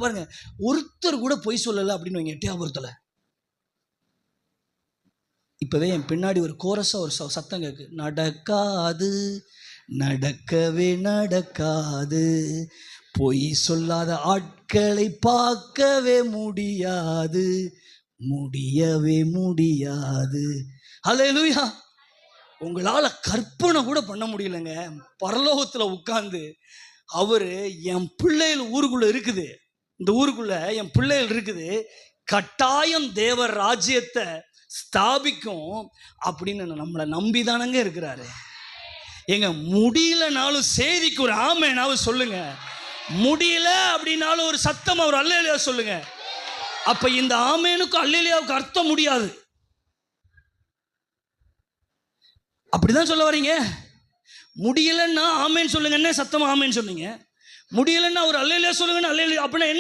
பாருங்க, ஒருத்தர் கூட பொய் சொல்லலை அப்படின்னு வைங்க எட்டயாபுரத்தில். இப்பவே என் பின்னாடி ஒரு கோரஸா ஒரு சத்தம் கேட்கு, நடக்காது, நடக்கவே நடக்காது, பொய் சொல்லாத ஆட்களை பார்க்கவே முடியாது, முடியவே முடியாது. ஹல்லேலூயா. உங்களால கற்பனை கூட பண்ண முடியலங்க, பரலோகத்துல உட்கார்ந்து அவரு என் பிள்ளைகள் ஊருக்குள்ள இருக்குது, இந்த ஊருக்குள்ள என் பிள்ளைகள் இருக்குது, கட்டாயம் தேவர் ராஜ்யத்தை ஸ்தாபிக்கும் அப்படின்னு நம்மளை நம்பிதானங்க இருக்கிறாரு. எங்க முடியலனாலும் செய்திக்கு ஒரு ஆமேனாலும் சொல்லுங்க, முடியல அப்படின்னாலும் ஒரு சத்தம் அவர் அல்லேலூயா சொல்லுங்க. அப்ப இந்த ஆமேனுக்கு அல்லேலூயாவுக்கு அர்த்தம் முடியாது. அப்படிதான் சொல்ல வரீங்க? முடியலன்னா ஆமேன்னு சொல்லுங்க, என்ன சத்தமா ஆமேன்னு சொன்னீங்க? முடியலன்னா ஒரு அல்லேலூயா சொல்லுங்கன்னு அல்லேலூயா அப்படின்னா என்ன?